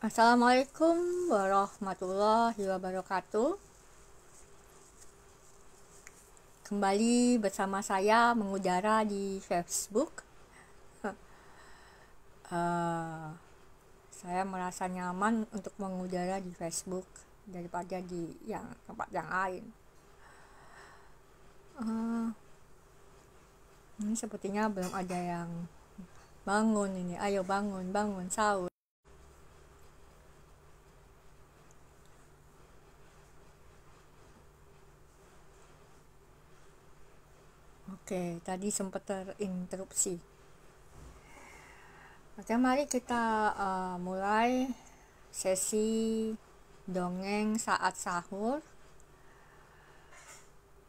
Assalamualaikum warahmatullahi wabarakatuh. Kembali bersama saya mengudara di Facebook. Saya merasa nyaman untuk mengudara di Facebook daripada di tempat yang lain. Ini sepertinya belum ada yang bangun ini. Ayo bangun sahur. Oke, tadi sempat terinterupsi. Oke, mari kita mulai sesi dongeng saat sahur.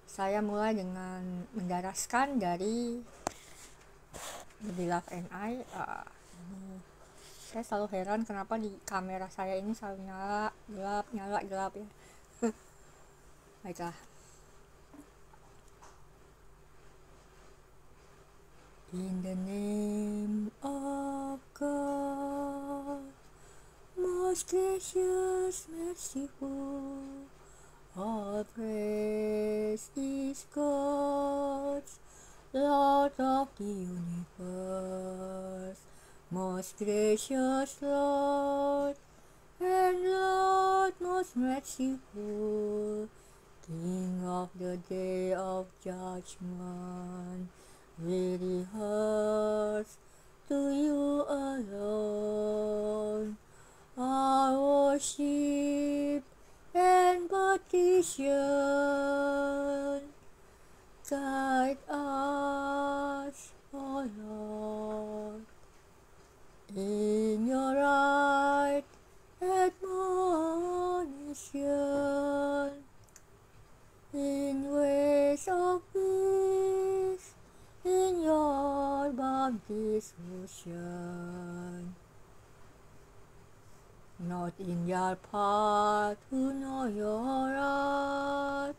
Saya mulai dengan mendaraskan dari The Beloved and I. Saya selalu heran kenapa di kamera saya ini selalu nyala gelap ya. Baiklah. In the name of God, most gracious, merciful, all praise is God's, Lord of the universe, most gracious Lord, and Lord most merciful, King of the day of judgment, we rehearse to you alone our worship and petition. Guide us, O Lord, in your right admonition, in ways of peace, in your bounteous ocean. Not in your path who know your wrath,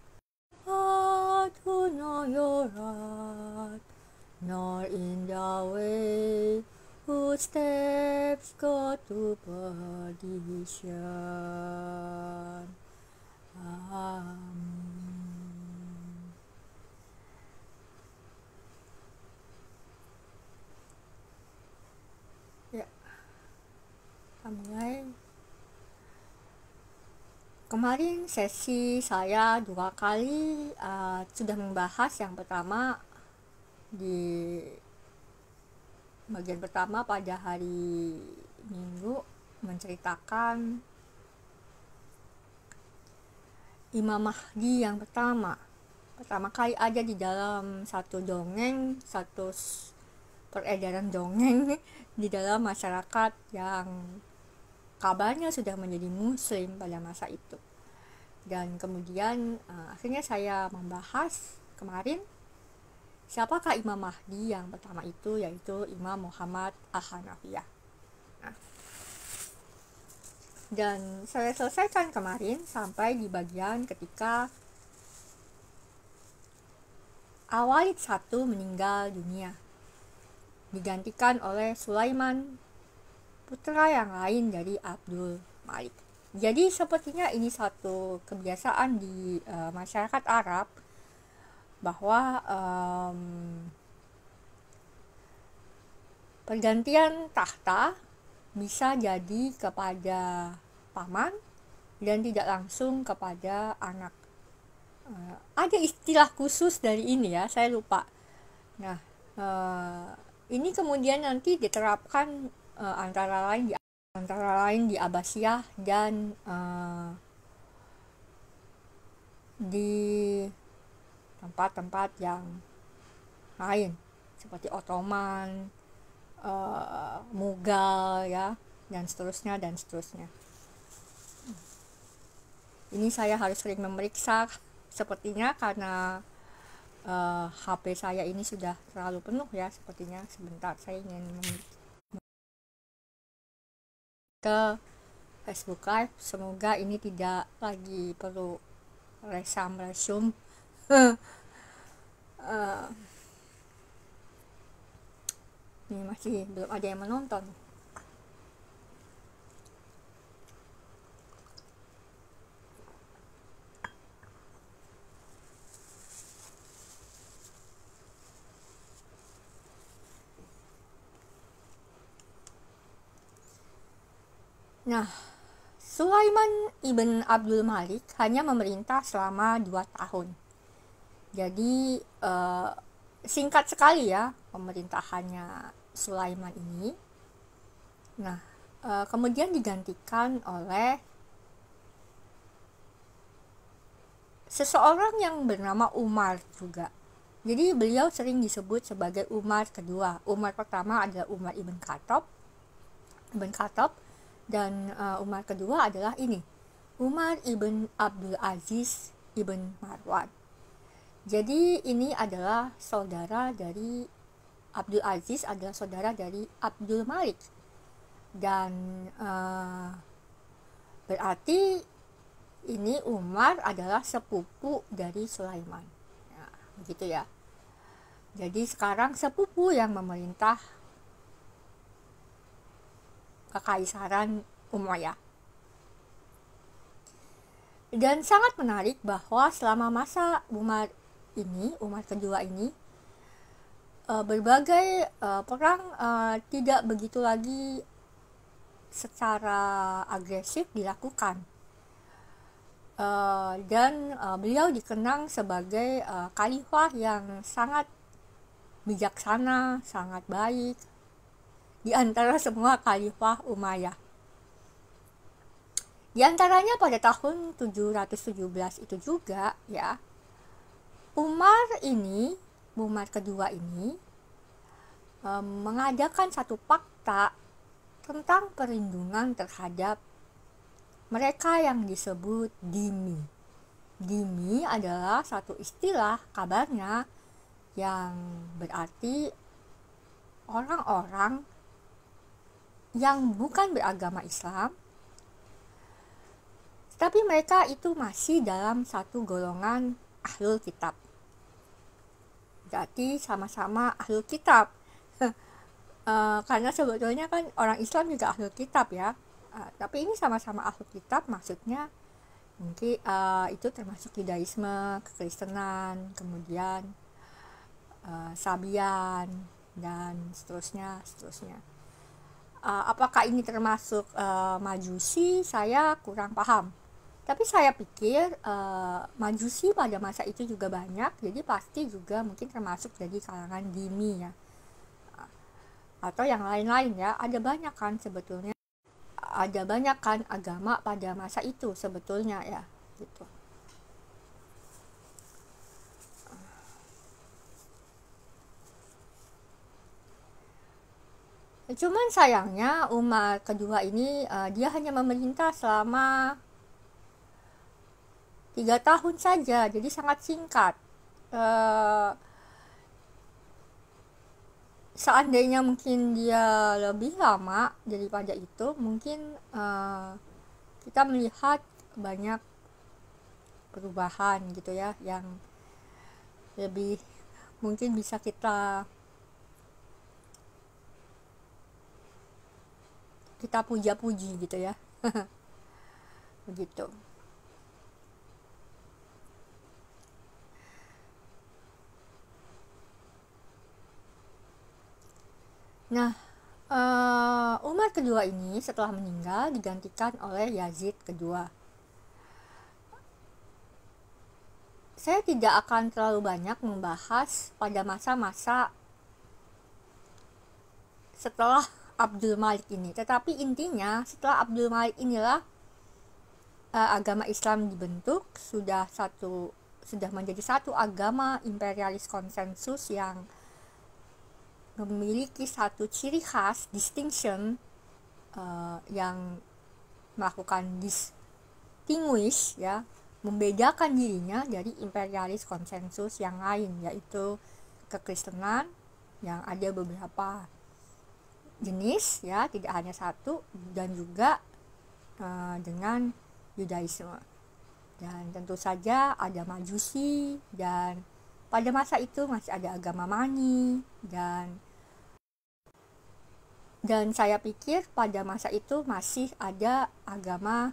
nor in the way whose steps go to perdition. Amen. Ya, kita mulai. Kemarin sesi saya 2 kali sudah membahas. Yang pertama di bagian pertama pada hari Minggu menceritakan Imam Mahdi yang pertama kali ada di dalam satu dongeng, satu peredaran dongeng di dalam masyarakat yang kabarnya sudah menjadi muslim pada masa itu. Dan kemudian akhirnya saya membahas kemarin siapakah Imam Mahdi yang pertama itu, yaitu Imam Muhammad Al-Hanafiyah. Dan saya selesaikan kemarin sampai di bagian ketika Al-Walid I meninggal dunia, digantikan oleh Sulaiman, putra yang lain dari Abdul Malik. Jadi sepertinya ini satu kebiasaan di masyarakat Arab bahwa pergantian tahta bisa jadi kepada paman dan tidak langsung kepada anak. Ada istilah khusus dari ini ya, saya lupa. Nah, ini kemudian nanti diterapkan antara lain di Abbasiyah dan di tempat-tempat yang lain seperti Ottoman, Mughal ya, dan seterusnya. Ini saya harus sering memeriksa sepertinya karena HP saya ini sudah terlalu penuh ya sepertinya. Sebentar, saya ingin ke Facebook Live. Semoga ini tidak lagi perlu resum. Ini masih belum ada yang menonton. Nah, Sulaiman ibn Abdul Malik hanya memerintah selama 2 tahun. Jadi singkat sekali ya pemerintahannya Sulaiman ini. Nah, kemudian digantikan oleh seseorang yang bernama Umar juga. Jadi beliau sering disebut sebagai Umar kedua. Umar pertama adalah Umar ibn Khattab, dan Umar kedua adalah ini, Umar ibn Abdul Aziz ibn Marwan. Jadi ini adalah saudara dari Abdul Aziz, adalah saudara dari Abdul Malik, dan berarti ini Umar adalah sepupu dari Sulaiman. Nah, begitu ya. Jadi sekarang sepupu yang memerintah kekaisaran Umayyah. Dan sangat menarik bahwa selama masa Umar kedua ini, berbagai perang tidak begitu lagi secara agresif dilakukan. Dan beliau dikenang sebagai khalifah yang sangat bijaksana, sangat baik di antara semua khalifah Umayyah. Di antaranya pada tahun 717 itu juga ya, Umar kedua ini mengadakan satu fakta tentang perlindungan terhadap mereka yang disebut dhimmi. Dhimmi adalah satu istilah kabarnya yang berarti orang-orang yang bukan beragama Islam, tapi mereka itu masih dalam satu golongan ahlul kitab. Berarti sama-sama ahlul kitab. Karena sebetulnya kan orang Islam juga ahlul kitab ya. Tapi ini sama-sama ahlul kitab, maksudnya mungkin itu termasuk Yudaisme, Kekristenan, kemudian Sabian, dan seterusnya. Apakah ini termasuk Majusi? Saya kurang paham. Tapi saya pikir Majusi pada masa itu juga banyak, jadi pasti juga mungkin termasuk dari kalangan dhimmi ya. Atau yang lain-lain ya, ada banyak kan agama pada masa itu sebetulnya ya, gitu. Cuman sayangnya Umar kedua ini dia hanya memerintah selama 3 tahun saja, jadi sangat singkat. Seandainya mungkin dia lebih lama daripada itu, mungkin kita melihat banyak perubahan gitu ya, yang lebih mungkin bisa kita puja-puji gitu ya. Begitu. Nah, Umar kedua ini setelah meninggal digantikan oleh Yazid kedua. Saya tidak akan terlalu banyak membahas pada masa-masa setelah Abdul Malik ini, tetapi intinya setelah Abdul Malik inilah agama Islam dibentuk, sudah menjadi satu agama imperialis konsensus yang memiliki satu ciri khas, distinction, yang melakukan distinguish ya, membedakan dirinya dari imperialis konsensus yang lain, yaitu kekristenan yang ada beberapa jenis ya, tidak hanya satu, dan juga dengan Yudaisme. Dan tentu saja ada Majusi, dan pada masa itu masih ada agama Mani, dan saya pikir pada masa itu masih ada agama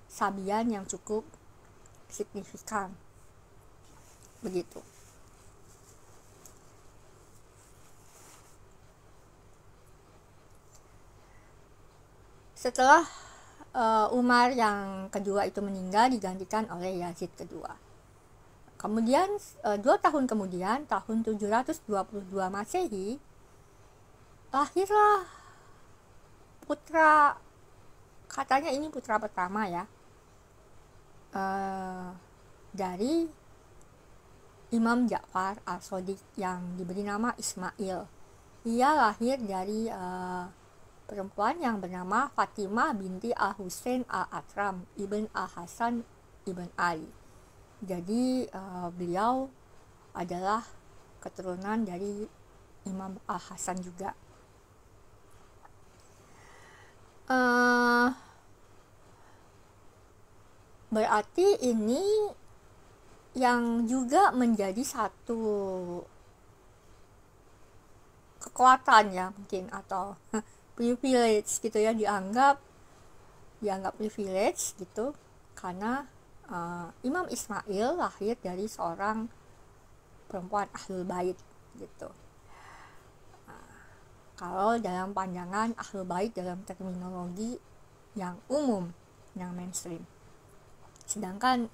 Sabian yang cukup signifikan. Begitu. Setelah Umar yang kedua itu meninggal, digantikan oleh Yazid kedua. Kemudian 2 tahun kemudian, tahun 722 Masehi, lahirlah putra, katanya ini putra pertama ya, dari Imam Ja'far al-Shadiq yang diberi nama Ismail. Ia lahir dari perempuan yang bernama Fatimah binti Al-Husain Al-Atram ibn Al-Hasan ibn Ali. Jadi beliau adalah keturunan dari Imam Al-Hasan juga. Berarti ini yang juga menjadi satu kekuatan ya mungkin, atau privilege gitu ya, dianggap privilege gitu, karena Imam Ismail lahir dari seorang perempuan Ahlul Bait gitu. Kalau dalam pandangan Ahlul Bait dalam terminologi yang umum, yang mainstream. Sedangkan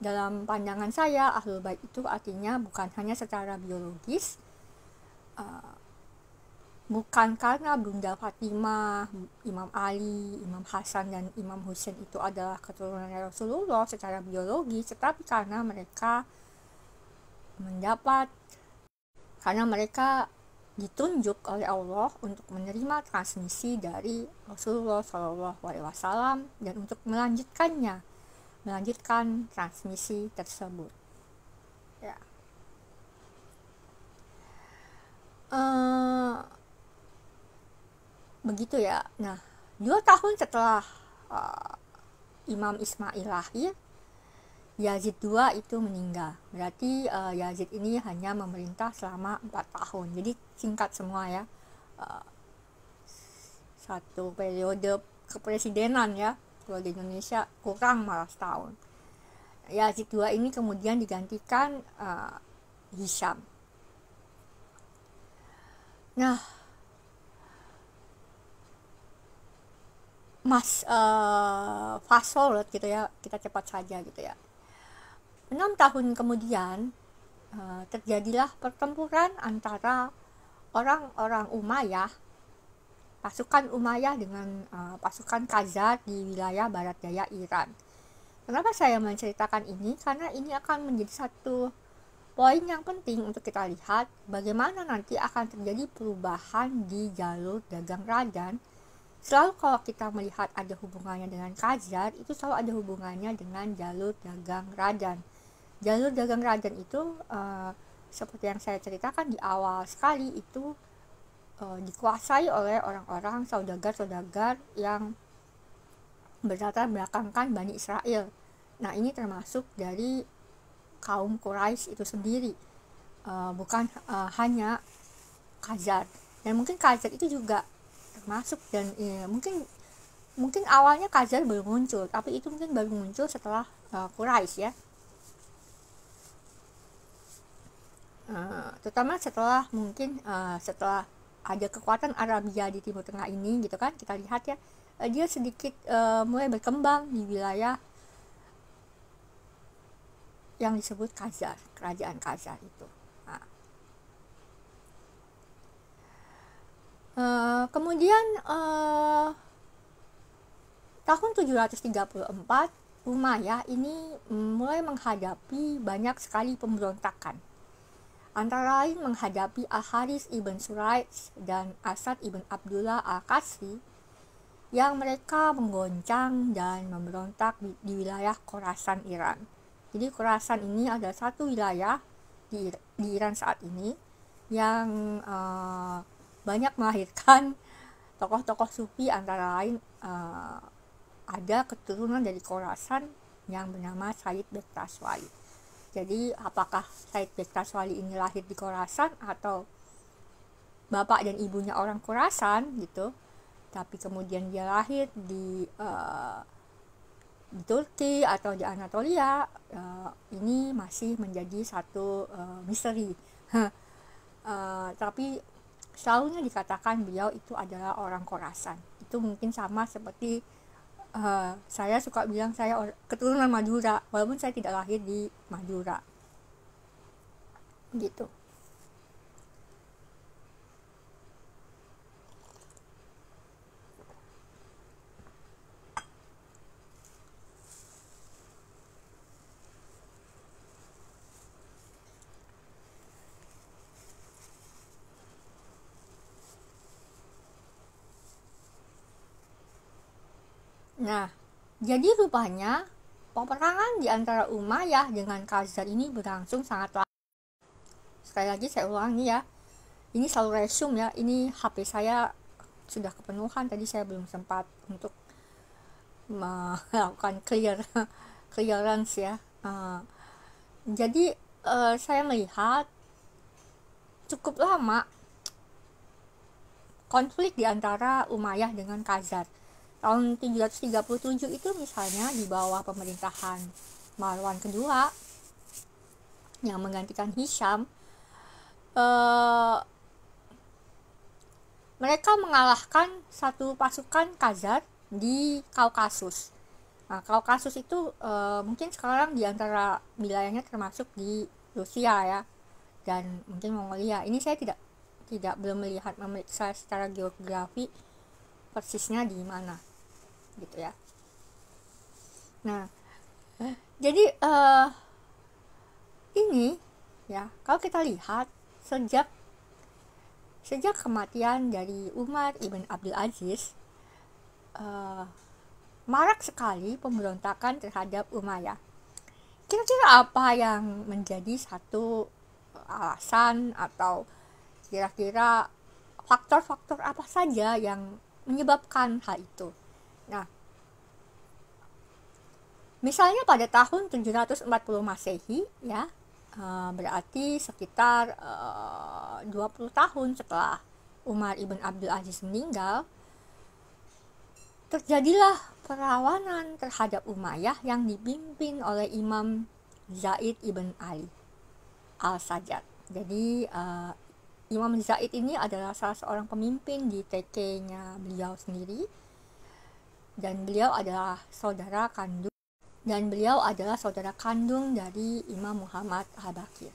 dalam pandangan saya, Ahlul Bait itu artinya bukan hanya secara biologis, bukan karena Bunda Fatimah, Imam Ali, Imam Hasan, dan Imam Husain itu adalah keturunan Rasulullah secara biologis, tetapi karena mereka ditunjuk oleh Allah untuk menerima transmisi dari Rasulullah SAW dan untuk melanjutkan transmisi tersebut. Ya. Begitu ya. Nah, 2 tahun setelah Imam Ismail lahir, Yazid II itu meninggal. Berarti Yazid ini hanya memerintah selama 4 tahun. Jadi singkat semua ya. Satu periode kepresidenan ya. Kalau di Indonesia kurang malah setahun. Yazid II ini kemudian digantikan Hisham. Nah, fast forward gitu ya, kita cepat saja gitu ya. 6 tahun kemudian terjadilah pertempuran antara orang-orang Umayyah, pasukan Umayyah dengan pasukan Khazar di wilayah barat daya Iran. Kenapa saya menceritakan ini? Karena ini akan menjadi satu poin yang penting untuk kita lihat bagaimana nanti akan terjadi perubahan di jalur dagang Radan. Selalu kalau kita melihat ada hubungannya dengan Khazar, itu selalu ada hubungannya dengan jalur dagang Radan. Jalur dagang Radan itu seperti yang saya ceritakan di awal sekali, itu dikuasai oleh orang-orang saudagar-saudagar yang berlatar belakangkan Bani Israel. Nah, ini termasuk dari kaum Quraisy itu sendiri, bukan hanya Khazar. Dan mungkin Khazar itu juga termasuk, dan mungkin awalnya Khazar belum muncul, tapi itu mungkin baru muncul setelah Quraisy ya. Terutama setelah ada kekuatan Arabia di Timur Tengah ini gitu kan, kita lihat ya, dia sedikit mulai berkembang di wilayah yang disebut Khazar, kerajaan Khazar itu. Kemudian tahun 734 Umayyah ini mulai menghadapi banyak sekali pemberontakan. Antara lain menghadapi Al-Harith ibn Suraij dan Asad ibn Abdullah Al-Qasri yang mereka menggoncang dan memberontak di wilayah Khorasan Iran. Jadi Khorasan ini adalah satu wilayah di Iran saat ini yang banyak melahirkan tokoh-tokoh sufi, antara lain ada keturunan dari Khorasan yang bernama Said Bektaswali. Jadi apakah Said Bektaswali ini lahir di Khorasan atau bapak dan ibunya orang Khorasan gitu, tapi kemudian dia lahir di Turki atau di Anatolia, ini masih menjadi satu misteri. Tapi selalunya dikatakan beliau itu adalah orang Khorasan. itu mungkin sama seperti saya suka bilang saya keturunan Madura walaupun saya tidak lahir di Madura gitu. Nah, jadi rupanya peperangan di antara Umayyah dengan Khazar ini berlangsung sangat lama. Sekali lagi saya ulangi ya, ini selalu resume ya, ini HP saya sudah kepenuhan, tadi saya belum sempat untuk melakukan clearance ya. Jadi saya melihat cukup lama konflik di antara Umayyah dengan Khazar. Tahun 737 itu misalnya di bawah pemerintahan Marwan kedua yang menggantikan Hisham, mereka mengalahkan satu pasukan Khazar di Kaukasus. Nah, Kaukasus itu mungkin sekarang di antara wilayahnya termasuk di Rusia ya, dan mungkin Mongolia. Ini saya belum memeriksa secara geografi persisnya di mana gitu ya. Nah, jadi ini ya, kalau kita lihat sejak kematian dari Umar ibn Abdul Aziz, marak sekali pemberontakan terhadap Umayyah. Kira-kira apa yang menjadi satu alasan atau kira-kira faktor-faktor apa saja yang menyebabkan hal itu? Nah, misalnya pada tahun 740 Masehi ya, berarti sekitar 20 tahun setelah Umar ibn Abdul Aziz meninggal, terjadilah perlawanan terhadap Umayyah yang dipimpin oleh Imam Zaid ibn Ali al-Sajjad. Jadi Imam Zaid ini adalah salah seorang pemimpin di TK-nya beliau sendiri, dan beliau adalah saudara kandung dari Imam Muhammad al-Baqir.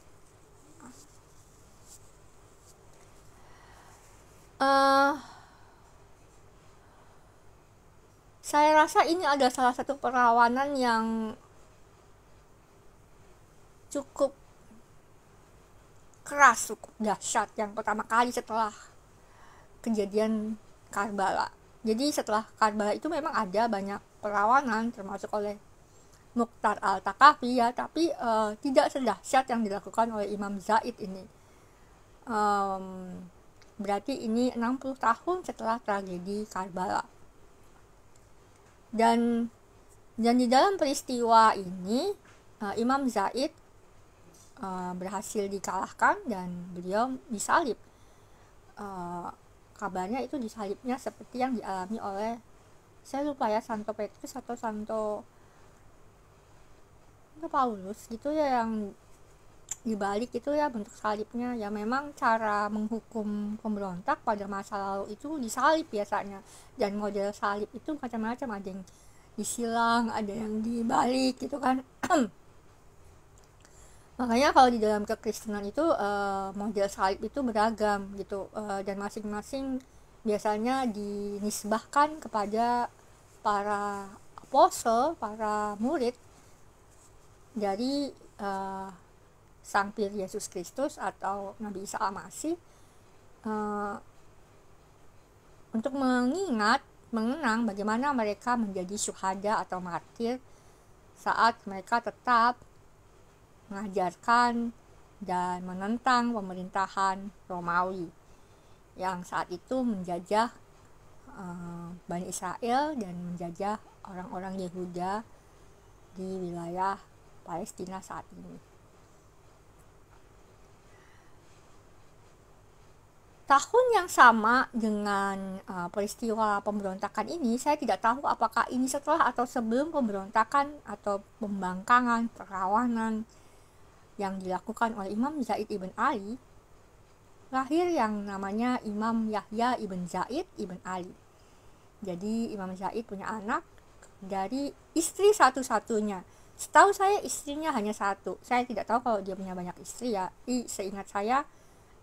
Saya rasa ini adalah salah satu perlawanan yang cukup keras, cukup dahsyat, yang pertama kali setelah kejadian Karbala. Jadi setelah Karbala itu memang ada banyak perlawanan termasuk oleh Mukhtar al-Thaqafi ya, tapi tidak sedahsyat yang dilakukan oleh Imam Zaid ini. Berarti ini 60 tahun setelah tragedi Karbala. Dan di dalam peristiwa ini Imam Zaid berhasil dikalahkan dan beliau disalib. Kabarnya itu disalibnya seperti yang dialami oleh, saya lupa ya, Santo Petrus atau Santo Paulus gitu ya, yang dibalik itu ya bentuk salibnya. Ya memang cara menghukum pemberontak pada masa lalu itu disalib biasanya, dan model salib itu macam-macam, ada yang disilang, ada yang dibalik gitu kan. Makanya kalau di dalam kekristenan itu model salib itu beragam gitu, dan masing-masing biasanya dinisbahkan kepada para apostle, para murid dari Sang Pir Yesus Kristus atau Nabi Isa Al-Masih, untuk mengenang bagaimana mereka menjadi syuhada atau martir saat mereka tetap mengajarkan dan menentang pemerintahan Romawi yang saat itu menjajah Bani Israel dan menjajah orang-orang Yehuda di wilayah Palestina saat ini. Tahun yang sama dengan peristiwa pemberontakan ini, saya tidak tahu apakah ini setelah atau sebelum pemberontakan atau pembangkangan, perlawanan yang dilakukan oleh Imam Zaid ibn Ali, lahir yang namanya Imam Yahya ibn Zaid ibn Ali. Jadi Imam Zaid punya anak dari istri satu-satunya. Setahu saya istrinya hanya satu. Saya tidak tahu kalau dia punya banyak istri ya. Seingat saya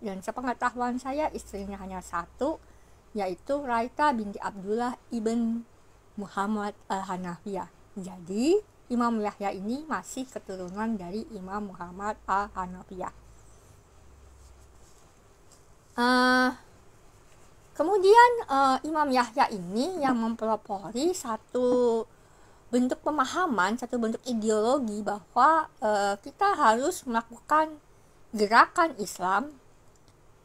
dan sepengetahuan saya istrinya hanya satu, yaitu Raita binti Abdullah ibn Muhammad al-Hanafiyah. Jadi Imam Yahya ini masih keturunan dari Imam Muhammad al-Hanafiyah. Kemudian Imam Yahya ini yang mempelopori satu bentuk pemahaman, satu bentuk ideologi bahwa kita harus melakukan gerakan Islam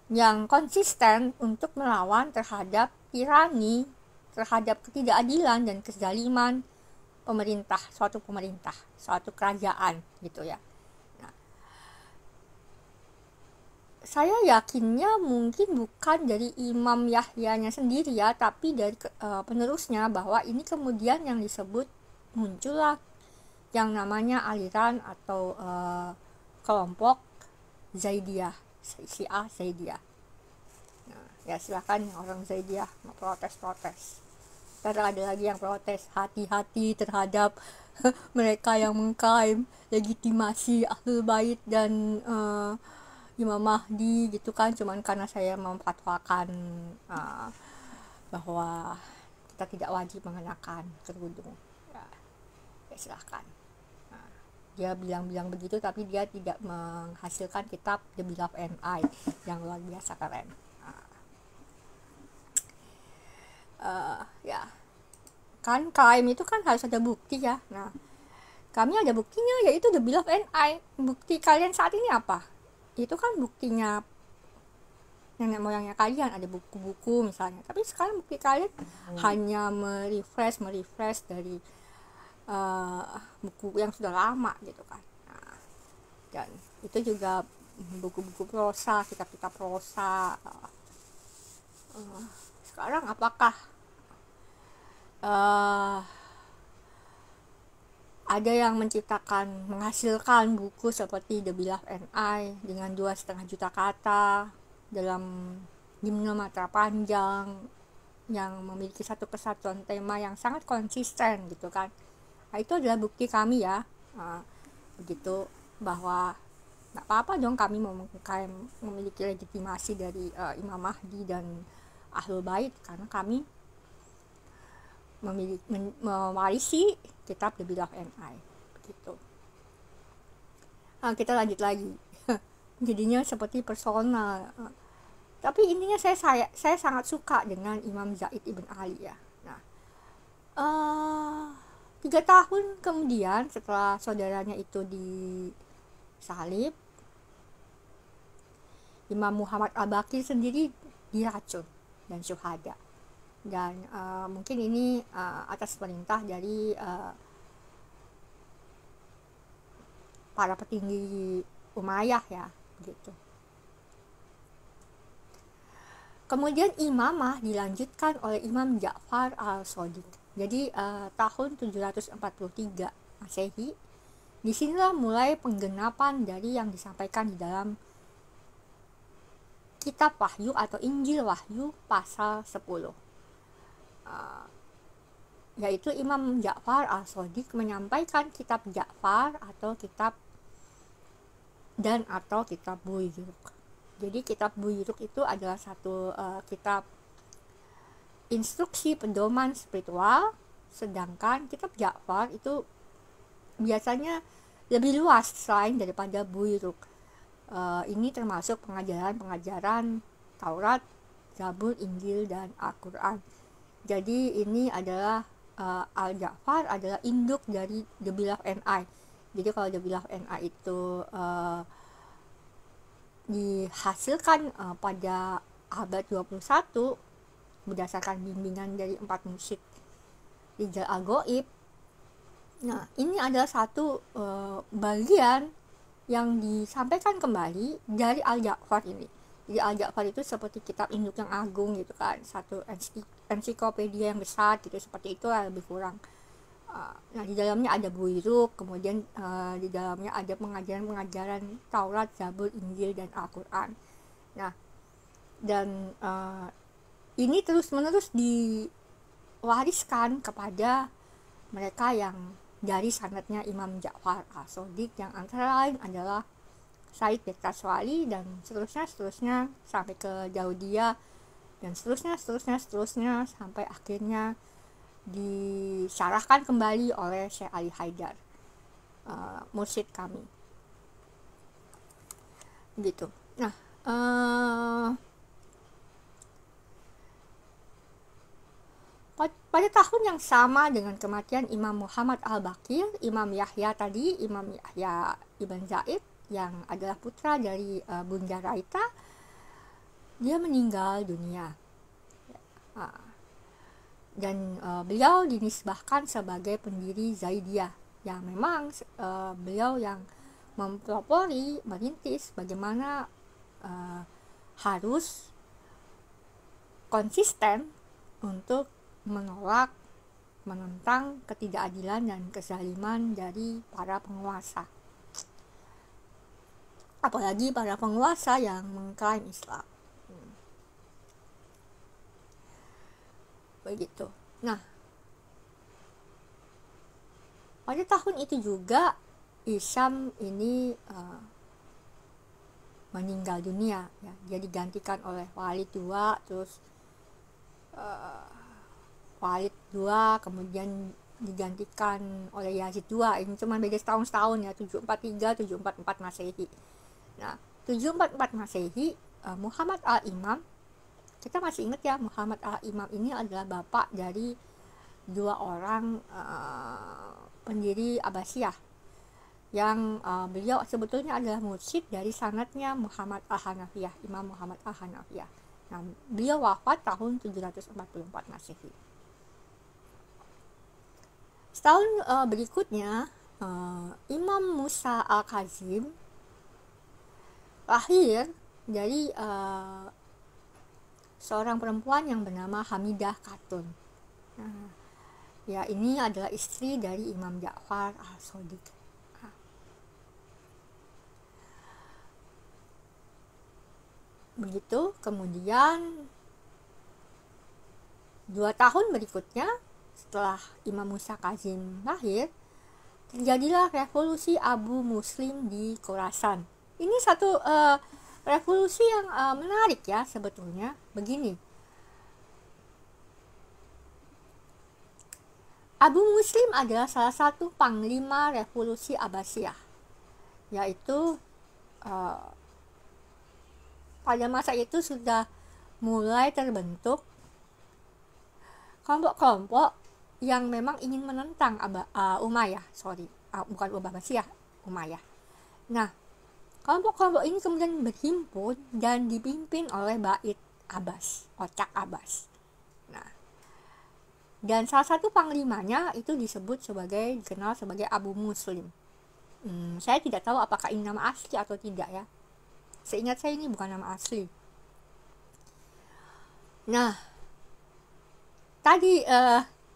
yang konsisten untuk melawan terhadap tirani, terhadap ketidakadilan dan kezaliman suatu pemerintah, suatu kerajaan gitu ya. Nah, saya yakinnya mungkin bukan dari Imam Yahyanya sendiri ya, tapi dari penerusnya, bahwa ini kemudian yang disebut muncullah yang namanya aliran atau kelompok Zaidiyah, Syiah Zaidiyah. Nah, ya silakan orang Zaidiyah mau protes. Karena ada lagi yang protes, hati-hati terhadap mereka yang mengklaim legitimasi Ahlul Bait dan Imam Mahdi gitu kan, cuman karena saya memfatwakan bahwa kita tidak wajib mengenakan kerudung. Ya silahkan. Nah, dia bilang begitu, tapi dia tidak menghasilkan kitab The Beloved and I yang luar biasa keren. Ya kan klaim itu kan harus ada bukti ya. Nah, kami ada buktinya, yaitu The Beloved and I. Bukti kalian saat ini apa? Itu kan buktinya nenek moyangnya kalian, ada buku-buku misalnya. Tapi sekarang bukti kalian hanya merefresh dari buku yang sudah lama gitu kan. Nah, dan itu juga buku-buku prosa, kitab-kitab prosa. Sekarang apakah ada yang menghasilkan buku seperti The Beloved and I dengan 2,5 juta kata dalam himne matra panjang yang memiliki satu kesatuan tema yang sangat konsisten gitu kan. Nah, itu adalah bukti kami ya, begitu, bahwa nggak apa-apa dong kami memiliki legitimasi dari Imam Mahdi dan Ahlul Bait, karena kami mewarisi kitab The Beloved and I begitu. Kita lanjut lagi. Jadinya seperti personal. Tapi intinya saya sangat suka dengan Imam Zaid ibn Ali ya. Nah, 3 tahun kemudian setelah saudaranya itu disalib, Imam Muhammad al-Baqir sendiri diracun dan syuhada. Dan mungkin ini atas perintah dari para petinggi Umayyah ya, gitu. Kemudian imamah dilanjutkan oleh Imam Ja'far al-Shadiq. Jadi tahun 743 Masehi, disinilah mulai penggenapan dari yang disampaikan di dalam kitab Wahyu atau Injil Wahyu pasal 10. Yaitu Imam Ja'far al-Shadiq menyampaikan kitab Ja'far atau kitab Buyruk. Jadi kitab Buyruk itu adalah satu kitab instruksi pedoman spiritual, sedangkan kitab Ja'far itu biasanya lebih luas selain daripada Buyruk. Ini termasuk pengajaran Taurat, Zabur, Injil, dan Al-Quran. Jadi ini adalah Al-Ja'far adalah induk dari The Beloved and I. Jadi kalau The Beloved and I itu dihasilkan pada abad 21 berdasarkan bimbingan dari 4 musyrik Rijal Al-Ghaib. Nah, ini adalah satu bagian yang disampaikan kembali dari Al-Ja'far ini. Jadi Al-Ja'far itu seperti kitab induk yang agung gitu kan, satu ensiklopedia yang besar gitu, seperti itu lah lebih kurang. Nah, di dalamnya ada Buyruk, kemudian di dalamnya ada pengajaran Taurat, Zabur, Injil, dan Al-Quran. Nah, dan ini terus-menerus wariskan kepada mereka yang dari sanadnya Imam Ja'far as-Shadiq, yang antara lain adalah Said bin Kaswali dan seterusnya sampai ke Jaudiyah dan seterusnya sampai akhirnya disyarahkan kembali oleh Syekh Ali Haidar, mursyid kami gitu. Nah, pada tahun yang sama dengan kematian Imam Muhammad al-Baqir, Imam Yahya ibn Zaid yang adalah putra dari Bunda Raita, dia meninggal dunia. Dan beliau dinisbahkan sebagai pendiri Zaidiyah, yang memang beliau yang mempelopori, merintis bagaimana harus konsisten untuk menolak, menentang ketidakadilan dan kezaliman dari para penguasa, apalagi para penguasa yang mengklaim Islam. Begitu. Nah, pada tahun itu juga Hisham ini meninggal dunia ya. Dia digantikan oleh Walid II, terus Walid II kemudian digantikan oleh Yazid II. Ini cuma beda setahun ya, 743 744 Masehi. Nah, 744 Masehi, Muhammad al-Imam, kita masih ingat ya, Muhammad al-Imam ini adalah bapak dari dua orang pendiri Abbasiyah, yang beliau sebetulnya adalah mursyid dari sanadnya Muhammad al-Hanafiyah, Imam Muhammad al-Hanafiyah. Nah, beliau wafat tahun 744 Masehi. Setahun berikutnya, Imam Musa al-Kazim lahir dari seorang perempuan yang bernama Hamidah Khatun. Nah, ya, ini adalah istri dari Imam Ja'far as-Shadiq. Begitu. Kemudian 2 tahun berikutnya, setelah Imam Musa Kazim lahir, terjadilah revolusi Abu Muslim di Khorasan. Ini satu revolusi yang menarik ya sebetulnya. Begini, Abu Muslim adalah salah satu panglima revolusi Abbasiyah, yaitu pada masa itu sudah mulai terbentuk kelompok-kelompok yang memang ingin menentang Umayyah, bukan Abbasiyah, Umayyah. Nah, kelompok-kelompok ini kemudian berhimpun dan dipimpin oleh Bait Abbas, Ocak Abbas. Nah, dan salah satu panglimanya itu dikenal sebagai Abu Muslim. Saya tidak tahu apakah ini nama asli atau tidak ya. Seingat saya ini bukan nama asli. Nah, tadi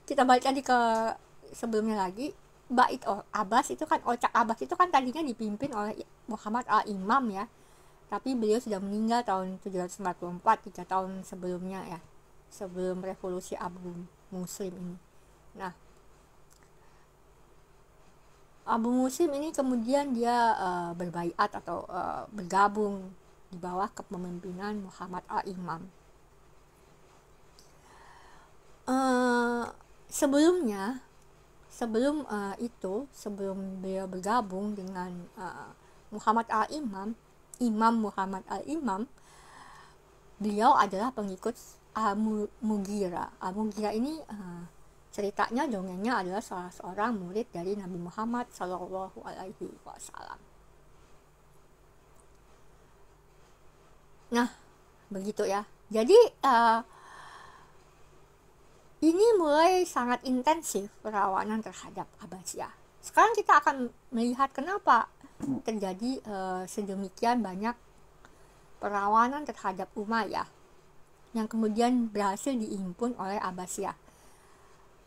kita balik lagi ke sebelumnya lagi. Bait Abbas itu kan, Ocak Abbas itu kan tadinya dipimpin oleh Muhammad al-Imam ya. Tapi beliau sudah meninggal tahun 744, 3 tahun sebelumnya ya. Sebelum revolusi Abu Muslim ini. Nah, Abu Muslim ini kemudian dia berbaiat atau bergabung di bawah kepemimpinan Muhammad al-Imam. Sebelum beliau bergabung dengan Muhammad al-Imam, Imam Muhammad al-Imam, beliau adalah pengikut Al-Mughirah. Al-Mughirah ini ceritanya, dongengnya adalah salah seorang murid dari Nabi Muhammad Sallallahu Alaihi Wasallam. Nah, begitu ya. Jadi ini mulai sangat intensif perlawanan terhadap Abbasiyah. Sekarang kita akan melihat kenapa terjadi sedemikian banyak perlawanan terhadap Umayyah yang kemudian berhasil diimpun oleh Abbasiyah.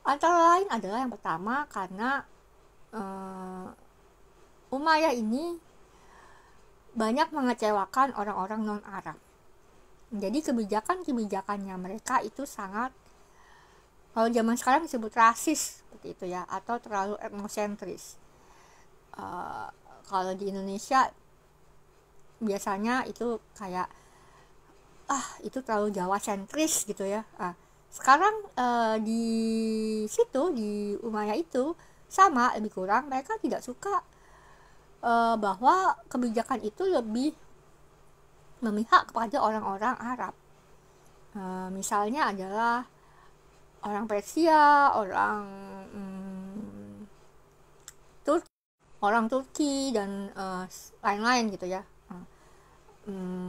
Antara lain adalah yang pertama karena Umayyah ini banyak mengecewakan orang-orang non-Arab. Jadi kebijakan-kebijakannya mereka itu sangat Kalau zaman sekarang disebut rasis seperti itu ya, atau terlalu etnosentris. Uh, Kalau di Indonesia biasanya itu kayak itu terlalu Jawa sentris gitu ya. Sekarang di situ di Umayyah itu sama, lebih kurang mereka tidak suka bahwa kebijakan itu lebih memihak kepada orang-orang Arab. Misalnya adalah orang Persia, Turki, orang Turki dan lain-lain gitu ya.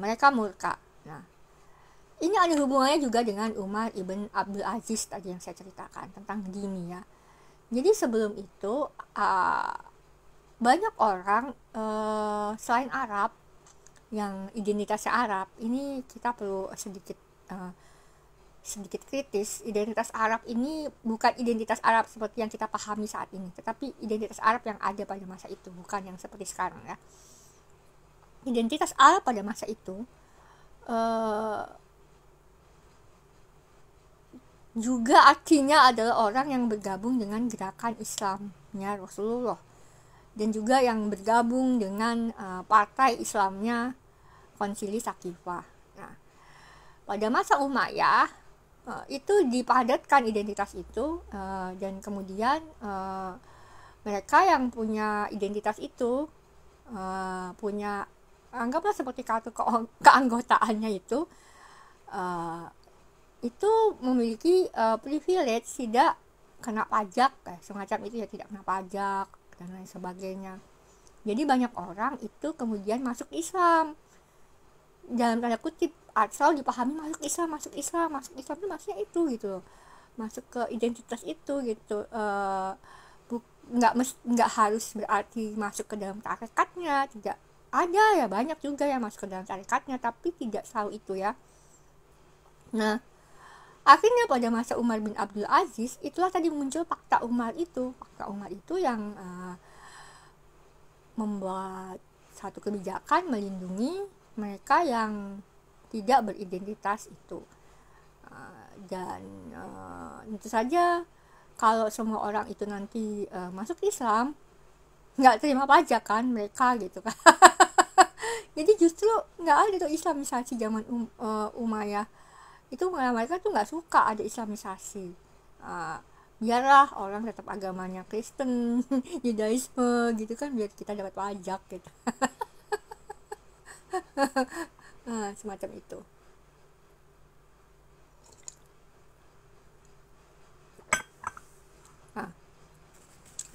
Mereka murka. Nah, ini ada hubungannya juga dengan Umar ibn Abdul Aziz tadi yang saya ceritakan tentang dini ya. Jadi sebelum itu banyak orang selain Arab yang identitasnya Arab, ini kita perlu sedikit kritis. Identitas Arab ini bukan identitas Arab seperti yang kita pahami saat ini, tetapi identitas Arab yang ada pada masa itu, bukan yang seperti sekarang ya. Identitas Arab pada masa itu juga artinya adalah orang yang bergabung dengan gerakan Islamnya Rasulullah, dan juga yang bergabung dengan partai Islamnya Konsili Sakifah. Nah, pada masa Umayyah itu dipadatkan identitas itu, dan kemudian mereka yang punya identitas itu punya, anggaplah seperti kartu keanggotaannya itu memiliki privilege tidak kena pajak, semacam itu ya, tidak kena pajak dan lain sebagainya. Jadi banyak orang itu kemudian masuk Islam dalam tanda kutip, asal dipahami masuk Islam itu maksudnya itu gitu, masuk ke identitas itu gitu. Nggak harus berarti masuk ke dalam tarikatnya, tidak, ada ya banyak juga yang masuk ke dalam tarikatnya, tapi tidak selalu itu ya. Nah, akhirnya pada masa Umar bin Abdul Aziz itulah tadi muncul Fakta Umar itu yang membuat satu kebijakan melindungi mereka yang tidak beridentitas itu. Dan tentu saja kalau semua orang itu nanti masuk Islam, nggak terima pajak kan mereka gitu kan. Jadi justru nggak ada tuh islamisasi zaman Umayyah itu, mereka tuh nggak suka ada islamisasi. Biarlah orang tetap agamanya Kristen, Yudaisme gitu kan, biar kita dapat pajak gitu. Semacam itu.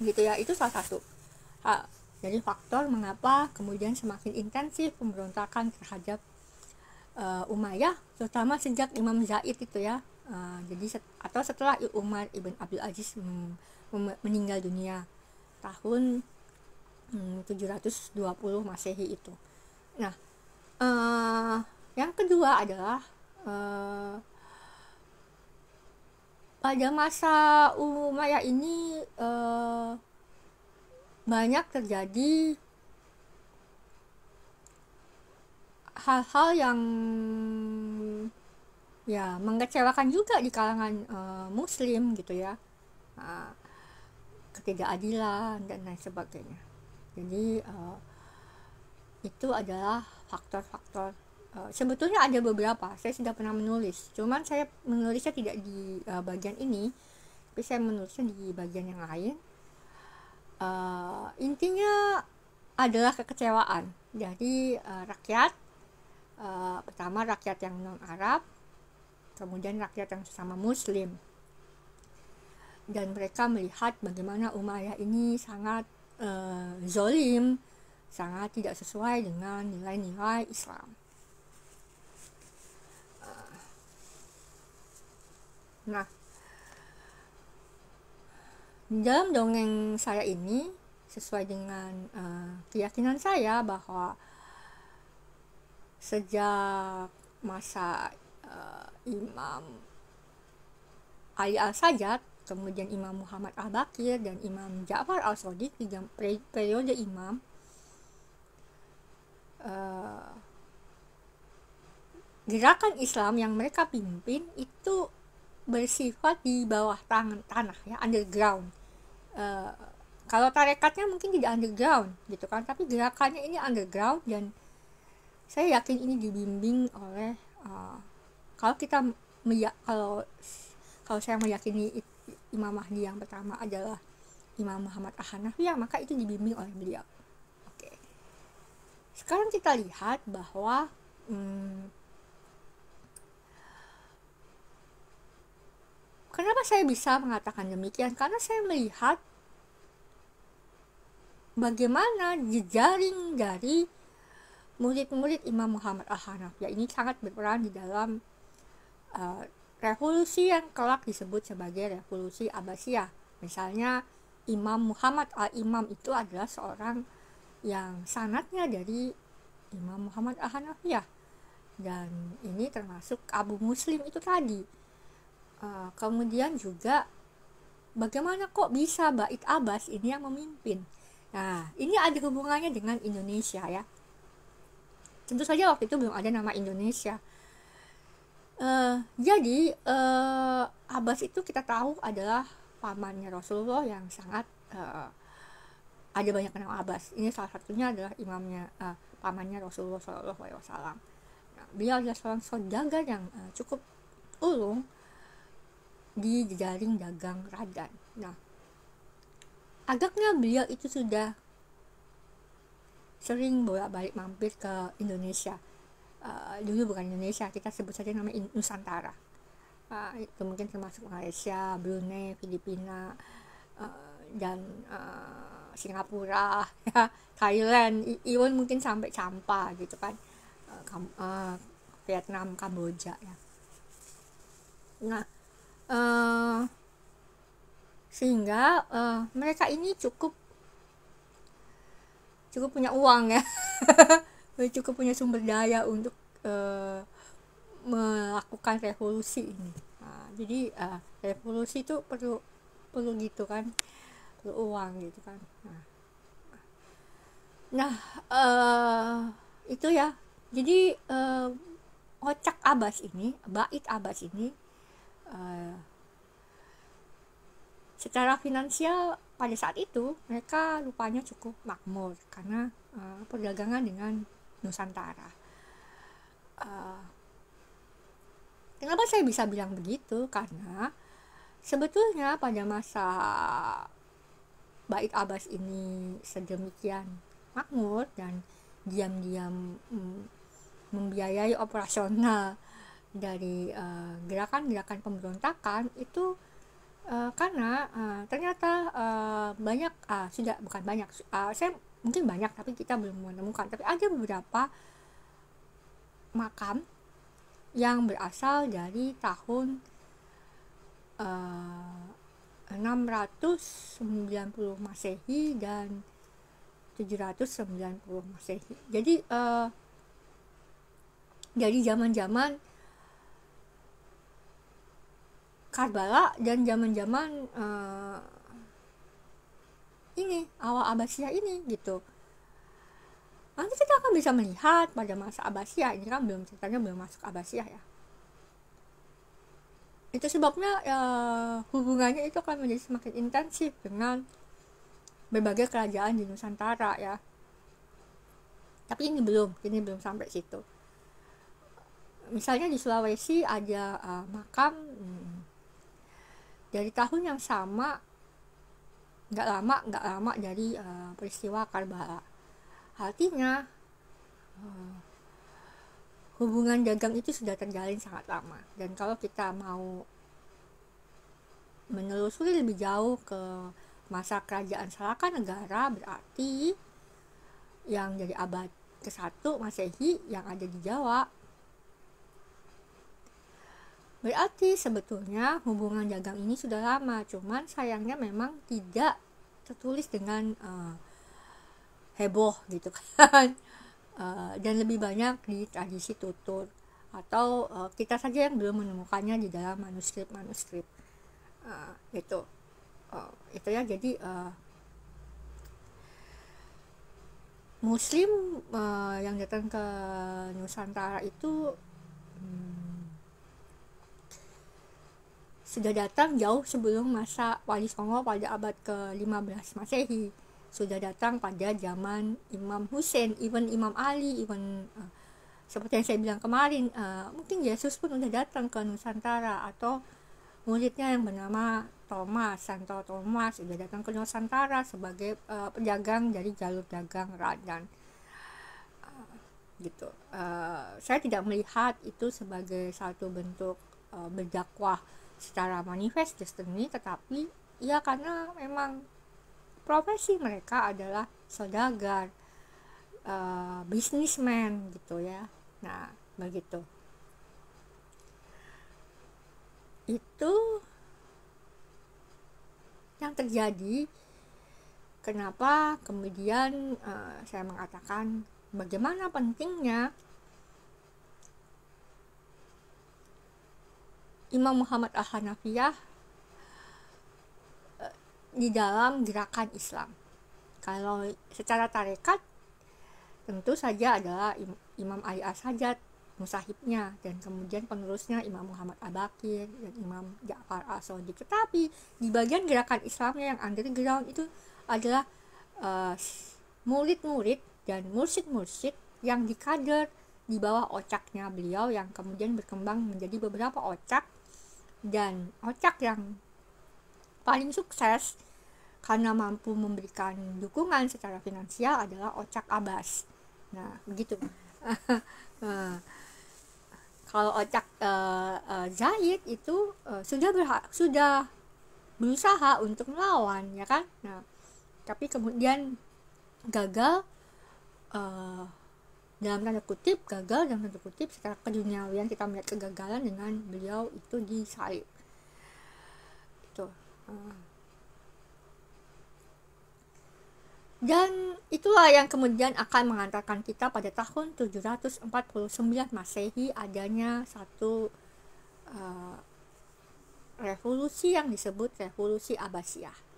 Gitu ya, itu salah satu. Jadi faktor mengapa kemudian semakin intensif pemberontakan terhadap Umayyah, terutama sejak Imam Zaid itu ya. Jadi atau setelah Umar ibn Abdul Aziz meninggal dunia tahun 720 Masehi itu. Nah, yang kedua adalah pada masa Umayyah ini banyak terjadi hal-hal yang ya mengecewakan juga di kalangan Muslim gitu ya, ketidakadilan dan lain sebagainya. Jadi itu adalah faktor-faktor. Sebetulnya ada beberapa, saya sudah pernah menulis, cuman saya menulisnya tidak di bagian ini, tapi saya menulisnya di bagian yang lain. Intinya adalah kekecewaan dari rakyat. Pertama rakyat yang non-Arab, kemudian rakyat yang sesama Muslim, dan mereka melihat bagaimana Umayyah ini sangat zolim, sangat tidak sesuai dengan nilai-nilai Islam. Nah, dalam dongeng saya ini sesuai dengan keyakinan saya bahwa sejak masa Imam Ali Al-Sajjad, kemudian Imam Muhammad Al-Baqir, dan Imam Ja'far Al-Shadiq, 3 periode imam, gerakan Islam yang mereka pimpin itu bersifat di bawah tanah ya, underground. Kalau tarekatnya mungkin tidak underground gitu kan, tapi gerakannya ini underground, dan saya yakin ini dibimbing oleh kalau kita kalau saya meyakini Imam Mahdi yang pertama adalah Imam Muhammad Al-Hanafiyah, maka itu dibimbing oleh beliau. Oke. Sekarang kita lihat bahwa kenapa saya bisa mengatakan demikian? Karena saya melihat bagaimana jejaring dari murid-murid Imam Muhammad Al-Hanafiyah ini sangat berperan di dalam revolusi yang kelak disebut sebagai revolusi Abbasiyah. Misalnya Imam Muhammad Al-Imam itu adalah seorang yang sanadnya dari Imam Muhammad Al-Hanafiyah, dan ini termasuk Abu Muslim itu tadi. Kemudian juga bagaimana kok bisa Bait Abbas ini yang memimpin. Nah, ini ada hubungannya dengan Indonesia ya. Tentu saja waktu itu belum ada nama Indonesia. Jadi Abbas itu kita tahu adalah pamannya Rasulullah yang sangat ada banyak nama Abbas. Ini salah satunya adalah imamnya, pamannya Rasulullah SAW. Nah, beliau adalah seorang saudagar yang cukup ulung di jejaring dagang Radan. Nah, agaknya beliau itu sudah sering bolak-balik mampir ke Indonesia. Dulu bukan Indonesia, kita sebut saja nama Nusantara. Itu mungkin termasuk Malaysia, Brunei, Filipina, dan Singapura, Thailand, even mungkin sampai Champa gitu kan, Vietnam, Kamboja ya. Nah, sehingga mereka ini cukup punya uang ya, cukup punya sumber daya untuk melakukan revolusi ini. Jadi revolusi itu perlu gitu kan, perlu uang gitu kan. Nah, itu ya. Jadi Ocak Abbas ini, Bait Abbas ini, secara finansial pada saat itu mereka rupanya cukup makmur karena perdagangan dengan Nusantara. Kenapa saya bisa bilang begitu? Karena sebetulnya pada masa Bait Abbas ini sedemikian makmur dan diam-diam membiayai operasional dari gerakan-gerakan pemberontakan itu, karena ternyata banyak, bukan banyak, saya mungkin banyak tapi kita belum menemukan, tapi ada beberapa makam yang berasal dari tahun 690 Masehi dan 790 Masehi. Jadi dari zaman-zaman Karbala dan zaman-zaman ini awal Abbasiyah ini gitu. Nanti kita akan bisa melihat pada masa Abbasiyah ini kan ceritanya belum masuk Abbasiyah ya. Itu sebabnya hubungannya itu akan menjadi semakin intensif dengan berbagai kerajaan di Nusantara ya. Tapi ini belum sampai situ. Misalnya di Sulawesi ada makam dari tahun yang sama, nggak lama dari peristiwa Karbala. Artinya hubungan dagang itu sudah terjalin sangat lama, dan kalau kita mau menelusuri lebih jauh ke masa kerajaan Salaka Negara, berarti yang dari abad ke-1 Masehi yang ada di Jawa, berarti sebetulnya hubungan dagang ini sudah lama, cuman sayangnya memang tidak tertulis dengan heboh gitu kan. Dan lebih banyak di tradisi tutur, atau kita saja yang belum menemukannya di dalam manuskrip itu ya. Jadi Muslim yang datang ke Nusantara itu sudah datang jauh sebelum masa Wali Songo pada abad ke-15 Masehi. Sudah datang pada zaman Imam Hussein, even Imam Ali, even seperti yang saya bilang kemarin, mungkin Yesus pun udah datang ke Nusantara, atau muridnya yang bernama Santo Thomas udah datang ke Nusantara sebagai pedagang dari jalur dagang Radan. Gitu. Saya tidak melihat itu sebagai satu bentuk berdakwah secara manifest destiny, tetapi ya karena memang profesi mereka adalah saudagar, businessman gitu ya. Nah, begitu. Itu yang terjadi. Kenapa kemudian saya mengatakan bagaimana pentingnya Imam Muhammad Al-Hanafiyah di dalam gerakan Islam. Kalau secara tarekat tentu saja adalah Imam Ali As-Sajjad, musahibnya, dan kemudian penerusnya Imam Muhammad Al-Baqir dan Imam Ja'far As-Shadiq. Tetapi di bagian gerakan Islamnya yang underground itu adalah murid-murid dan mursyid-mursyid yang dikader di bawah ocaknya beliau, yang kemudian berkembang menjadi beberapa ocak, dan ocak yang paling sukses karena mampu memberikan dukungan secara finansial adalah Ocak Abbas. Nah, begitu. Kalau Ocak Zaid itu sudah berusaha untuk melawan, ya kan? Nah, tapi kemudian gagal, dalam tanda kutip secara keduniawian kita melihat kegagalan dengan beliau itu disalib. Itu. Dan itulah yang kemudian akan mengantarkan kita pada tahun 749 Masehi adanya satu revolusi yang disebut Revolusi Abbasiyah.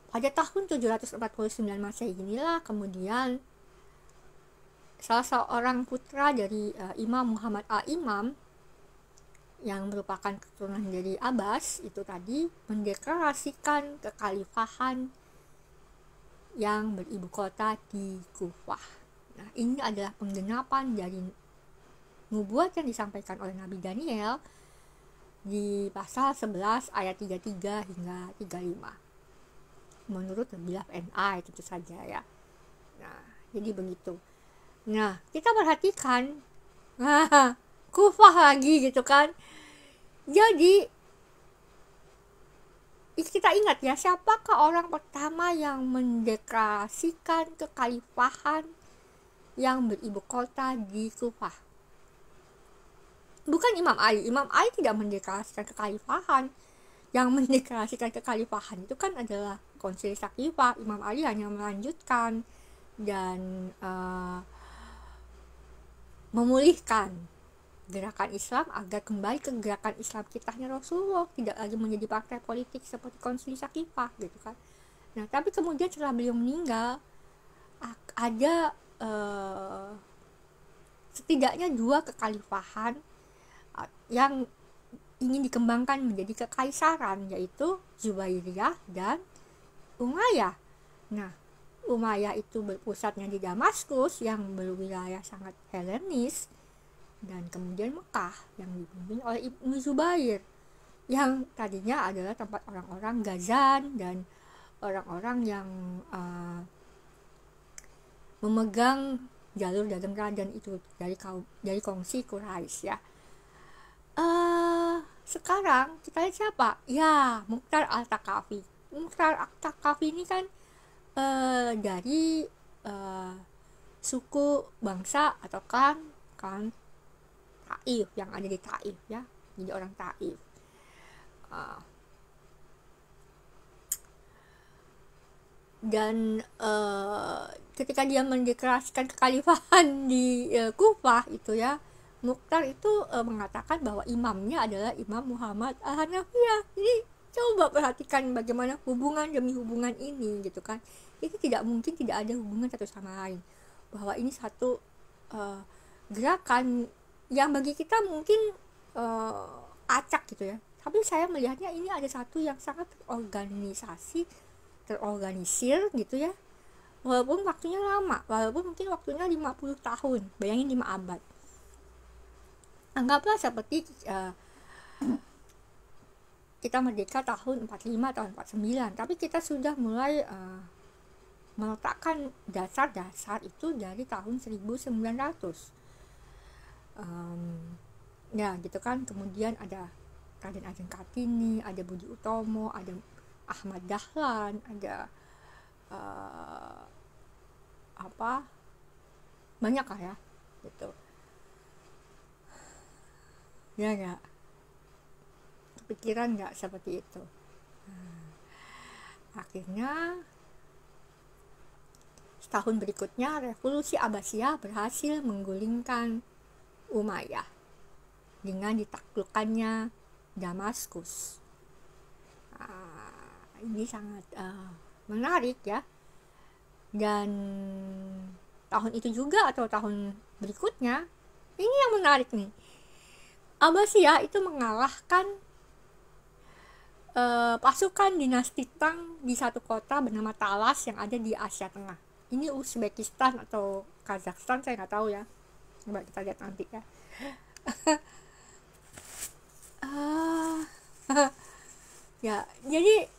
Pada tahun 749 Masehi inilah kemudian salah seorang putra dari Imam Muhammad Al-Imam yang merupakan keturunan dari Abbas itu tadi mendeklarasikan kekhalifahan yang beribu kota di Kufah. Nah, ini adalah penggenapan dari nubuat yang disampaikan oleh Nabi Daniel di pasal 11 ayat 33 hingga 35. Menurut Bilah NI tentu saja ya. Nah, jadi begitu. Nah, kita perhatikan Kufah lagi gitu kan. Jadi kita ingat ya, siapakah orang pertama yang mendeklarasikan kekhalifahan yang beribu kota di Kufah? Bukan Imam Ali. Imam Ali tidak mendeklarasikan kekhalifahan. Yang mendeklarasikan kekhalifahan itu kan adalah Konsili Saqifah. Imam Ali hanya melanjutkan dan memulihkan gerakan Islam agar kembali ke gerakan Islam kitahnya Rasulullah, tidak lagi menjadi partai politik seperti Konsili Saqifah gitu kan. Nah, tapi kemudian setelah beliau meninggal ada setidaknya 2 kekhalifahan yang ingin dikembangkan menjadi kekaisaran, yaitu Zubairiyah dan Umayyah. Nah, Umayyah itu berpusatnya di Damaskus yang berwilayah sangat Helenis, dan kemudian Mekah yang dipimpin oleh Ibnu Zubair yang tadinya adalah tempat orang-orang Ghazan dan orang-orang yang memegang jalur dagang Radan itu dari kongsi Quraisy ya. Sekarang kita lihat siapa? Ya, Mukhtar Al-Thaqafi. Mukhtar Al-Thaqafi ini kan dari suku bangsa atau kan Taif, yang ada di Taif ya. Jadi orang Taif. Dan ketika dia mendeklarasikan kekhalifahan di Kufah itu ya, Mukhtar itu mengatakan bahwa imamnya adalah Imam Muhammad Al-Hanafiyah. Jadi coba perhatikan bagaimana hubungan demi hubungan ini gitu kan. ini tidak mungkin tidak ada hubungan satu sama lain, bahwa ini satu gerakan yang bagi kita mungkin acak gitu ya, tapi saya melihatnya ini ada satu yang sangat terorganisir gitu ya, walaupun waktunya lama, walaupun mungkin waktunya 50 tahun, bayangin 5 abad. Anggaplah seperti kita merdeka tahun 45, tahun 49, tapi kita sudah mulai meletakkan dasar-dasar itu dari tahun 1900. Ya gitu kan. Kemudian ada Raden Ajeng Kartini, ada Budi Utomo, ada Ahmad Dahlan, ada banyak lah ya gitu ya. Nggak kepikiran nggak seperti itu. Akhirnya setahun berikutnya revolusi Abbasiyah berhasil menggulingkan Umayyah dengan ditaklukkannya Damaskus. Ini sangat menarik ya. Dan tahun itu juga atau tahun berikutnya, ini yang menarik nih, Abbasiyah itu mengalahkan pasukan dinasti Tang di satu kota bernama Talas yang ada di Asia Tengah. Ini Uzbekistan atau Kazakhstan, saya nggak tahu ya. Coba kita lihat nanti ya. Ya, jadi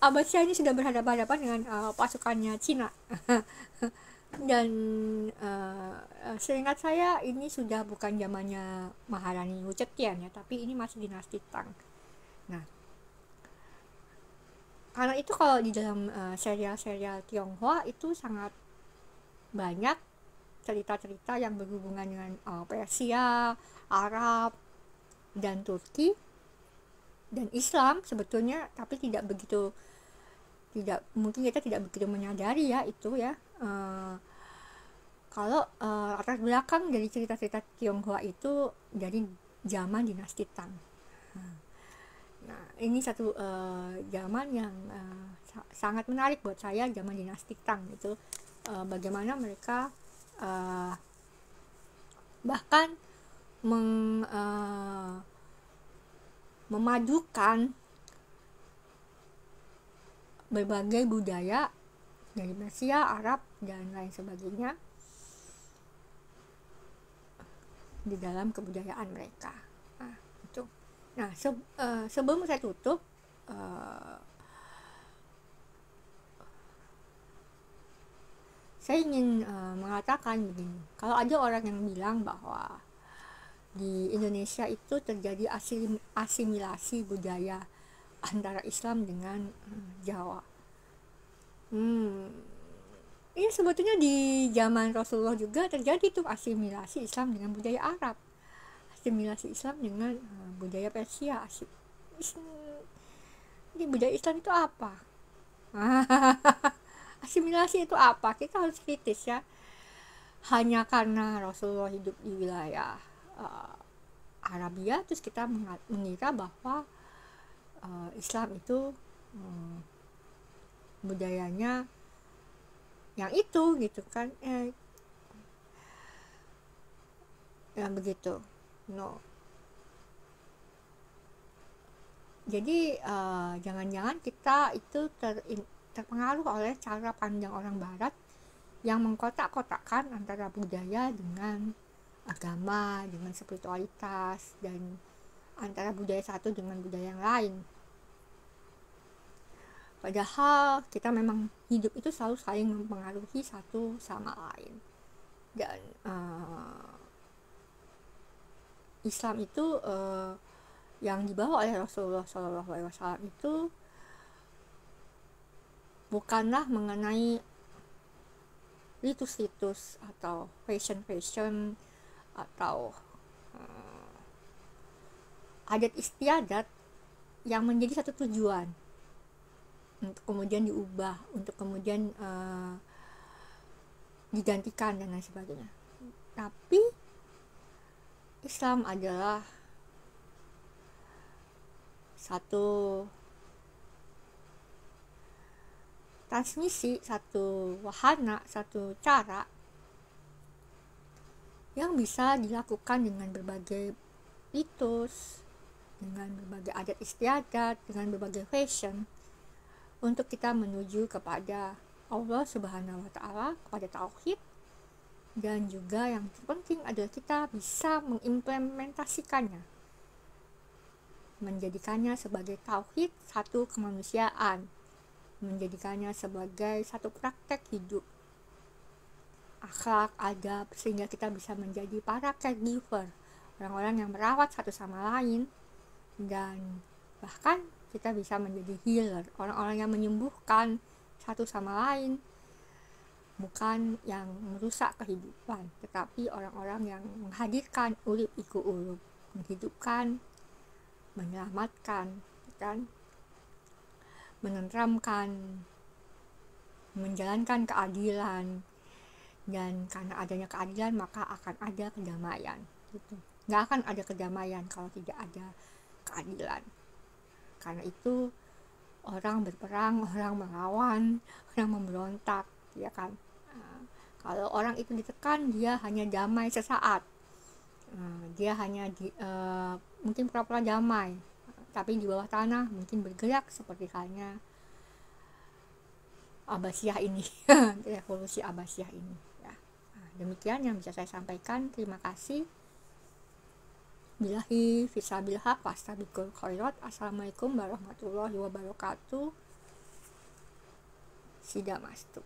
Abbasiyah ini sudah berhadapan-hadapan dengan pasukannya Cina. Dan seingat saya ini sudah bukan zamannya Maharani Wuchetian ya, tapi ini masih dinasti Tang. Nah, karena itu kalau di dalam serial-serial Tionghoa itu sangat banyak cerita-cerita yang berhubungan dengan Persia, Arab, dan Turki dan Islam sebetulnya, tapi mungkin kita tidak begitu menyadari ya itu ya. Kalau latar belakang dari cerita-cerita Tionghoa itu dari zaman dinasti Tang. Nah, ini satu zaman yang sangat menarik buat saya, zaman dinasti Tang itu, bagaimana mereka bahkan memadukan berbagai budaya dari Persia, Arab, dan lain sebagainya di dalam kebudayaan mereka. Nah, itu. Nah, sebelum saya tutup, saya ingin mengatakan begini. Kalau ada orang yang bilang bahwa di Indonesia itu terjadi asimilasi budaya antara Islam dengan Jawa. Ini sebetulnya di zaman Rasulullah juga terjadi tuh asimilasi Islam dengan budaya Arab, asimilasi Islam dengan budaya Persia. Ini budaya Islam itu apa? Asimilasi itu apa? Kita harus kritis ya. Hanya karena Rasulullah hidup di wilayah Arabia, terus kita mengira bahwa Islam itu budayanya yang itu gitu kan, ya begitu. No. Jadi jangan-jangan kita itu terpengaruh oleh cara pandang orang Barat yang mengkotak-kotakkan antara budaya dengan agama, dengan spiritualitas, dan antara budaya satu dengan budaya yang lain. Padahal kita memang hidup itu selalu saling mempengaruhi satu sama lain. Dan Islam itu yang dibawa oleh Rasulullah SAW itu bukanlah mengenai ritus-ritus atau fashion atau adat istiadat yang menjadi satu tujuan untuk kemudian diubah, untuk kemudian digantikan dan lain sebagainya. Tapi Islam adalah satu transmisi, satu wahana, satu cara yang bisa dilakukan dengan berbagai ritus, dengan berbagai adat istiadat, dengan berbagai fashion, untuk kita menuju kepada Allah Subhanahu wa Ta'ala, kepada tauhid. Dan juga yang terpenting adalah kita bisa mengimplementasikannya, menjadikannya sebagai tauhid, satu kemanusiaan, menjadikannya sebagai satu praktek hidup, akhlak, adab, sehingga kita bisa menjadi para caregiver, orang-orang yang merawat satu sama lain, dan bahkan kita bisa menjadi healer, orang-orang yang menyembuhkan satu sama lain, bukan yang merusak kehidupan, tetapi orang-orang yang menghadirkan urip iku urip, menghidupkan, menyelamatkan, kan, menenteramkan, menjalankan keadilan. Dan karena adanya keadilan maka akan ada kedamaian gitu. Nggak akan ada kedamaian kalau tidak ada keadilan. Karena itu orang berperang, orang melawan, orang memberontak, ya kan. Kalau orang itu ditekan, dia hanya damai sesaat, dia hanya mungkin pura-pura damai, tapi di bawah tanah mungkin bergerak seperti halnya Abbasiyah ini, revolusi Abbasiyah ini ya. Demikian yang bisa saya sampaikan. Terima kasih. Billahi fissabil haq wastabiqul khairat. Assalamualaikum warahmatullahi wabarakatuh. Sidamastu.